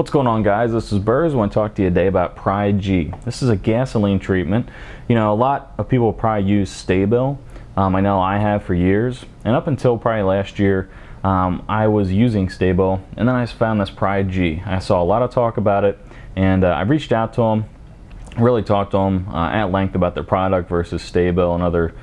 What's going on, guys? This is Burrs. I want to talk to you today about PRI-G. This is a gasoline treatment. You know, a lot of people probably use Stabil. I know I have for years, and up until probably last year, I was using Stabil, and then I found this PRI-G. I saw a lot of talk about it, and I reached out to them, really talked to them at length about their product versus Stabil and other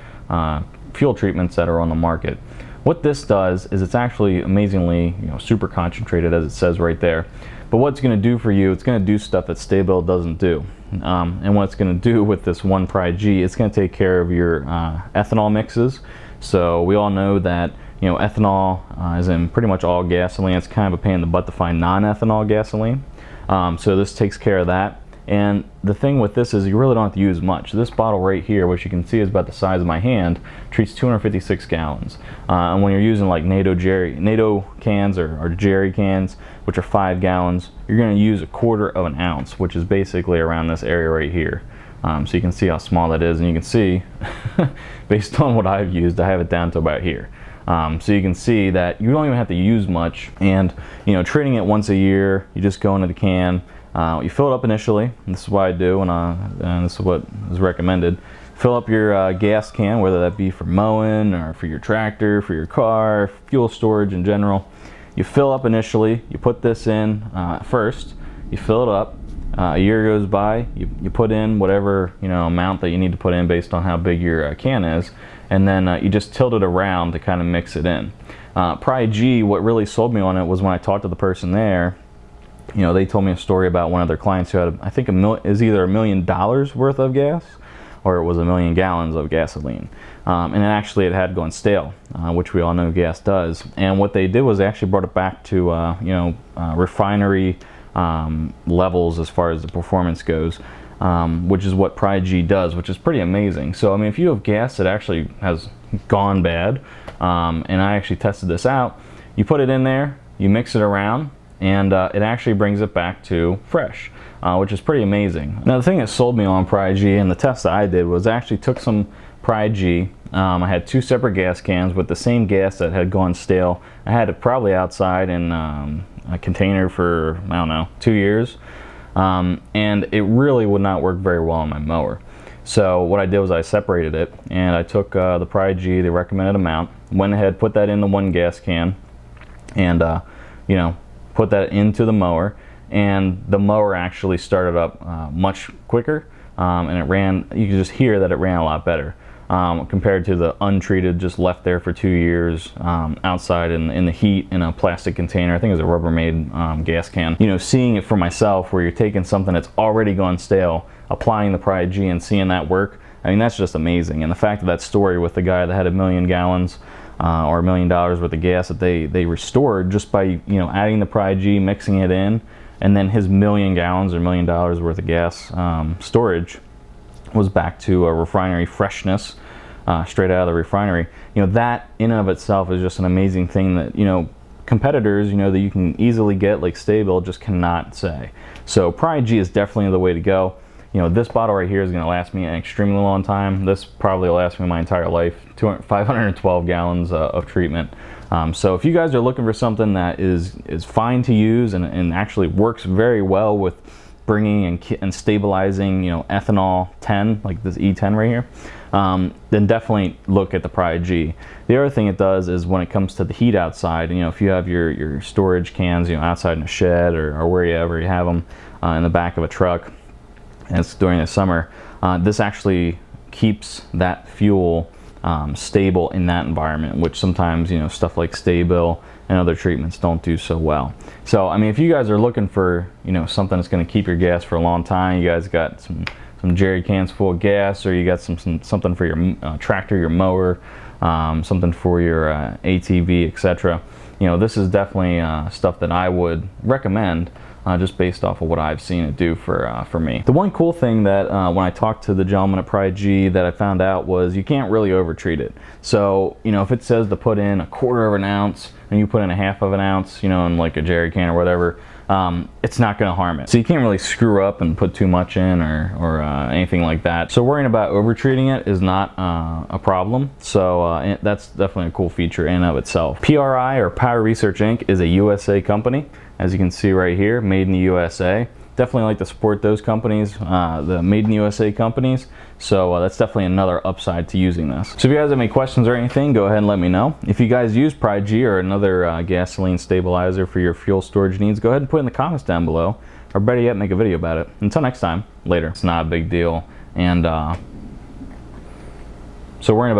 fuel treatments that are on the market. What this does is it's actually amazingly, super concentrated, as it says right there. But what it's going to do for you, it's going to do stuff that Stabil doesn't do. And what it's going to do with this one PRI-G, it's going to take care of your ethanol mixes. So we all know that ethanol is in pretty much all gasoline. It's kind of a pain in the butt to find non-ethanol gasoline. So this takes care of that. And the thing with this is you really don't have to use much. This bottle right here, which you can see is about the size of my hand, treats 256 gallons. And when you're using like NATO cans or jerry cans, which are 5 gallons, you're going to use 1/4 of an ounce, which is basically around this area right here. So you can see how small that is, and you can see, based on what I've used, I have it down to about here. So you can see that you don't even have to use much, and treating it once a year, you just go into the can. You fill it up initially, and this is what I do, and this is what is recommended. Fill up your gas can, whether that be for mowing or for your tractor, for your car, fuel storage in general. You fill up initially, you put this in first, you fill it up, a year goes by, you put in whatever amount that you need to put in based on how big your can is, and then you just tilt it around to kind of mix it in. PRI-G, what really sold me on it was when I talked to the person there. They told me a story about one of their clients who had, I think, is either $1 million worth of gas, or it was 1 million gallons of gasoline. And actually it had gone stale, which we all know gas does. And what they did was they actually brought it back to, refinery levels as far as the performance goes, which is what PRI-G does, which is pretty amazing. So, I mean, if you have gas that actually has gone bad, and I actually tested this out, you put it in there, you mix it around, and it actually brings it back to fresh, which is pretty amazing. Now, the thing that sold me on PRI-G and the test that I did was I actually took some PRI-G. I had 2 separate gas cans with the same gas that had gone stale. I had it probably outside in a container for, I don't know, 2 years, and it really would not work very well on my mower. So what I did was I separated it, and I took the PRI-G, the recommended amount, went ahead, put that in the 1 gas can, and put that into the mower, and the mower actually started up much quicker, and it ran, you could just hear that it ran a lot better compared to the untreated, just left there for 2 years outside in the heat in a plastic container. I think it was a Rubbermaid gas can. Seeing it for myself, where you're taking something that's already gone stale, applying the PRI-G and seeing that work, I mean, that's just amazing. And the fact of that story with the guy that had 1 million gallons or $1 million worth of gas that they restored just by adding the PRI-G, mixing it in, and then his 1 million gallons or $1 million worth of gas storage was back to a refinery freshness, straight out of the refinery. That in and of itself is just an amazing thing that competitors that you can easily get, like Stabil, just cannot say. So PRI-G is definitely the way to go. This bottle right here is going to last me an extremely long time. This probably will last me my entire life. 512 gallons of treatment. So if you guys are looking for something that is fine to use and actually works very well with bringing and stabilizing ethanol 10, like this E10 right here, then definitely look at the PRI-G. The other thing it does is when it comes to the heat outside, if you have your storage cans outside in a shed or wherever you have them in the back of a truck, and it's during the summer, this actually keeps that fuel stable in that environment, which sometimes stuff like Stabil and other treatments don't do so well. So I mean, if you guys are looking for something that's going to keep your gas for a long time, you guys got some jerry cans full of gas, or you got something for your tractor, your mower, something for your ATV, etc. This is definitely stuff that I would recommend. Just based off of what I've seen it do for me. The one cool thing that when I talked to the gentleman at PRI-G that I found out was you can't really overtreat it. So if it says to put in 1/4 of an ounce and you put in 1/2 of an ounce, in like a jerry can or whatever, it's not going to harm it. So you can't really screw up and put too much in or anything like that. So worrying about over-treating it is not a problem. So that's definitely a cool feature in and of itself. PRI, or Power Research Inc., is a USA company. As you can see right here, made in the USA. Definitely like to support those companies, the made in the USA companies. So that's definitely another upside to using this. So if you guys have any questions or anything, go ahead and let me know. If you guys use PRI-G or another gasoline stabilizer for your fuel storage needs, go ahead and put in the comments down below, or better yet, make a video about it. Until next time, later. It's not a big deal. And so worrying about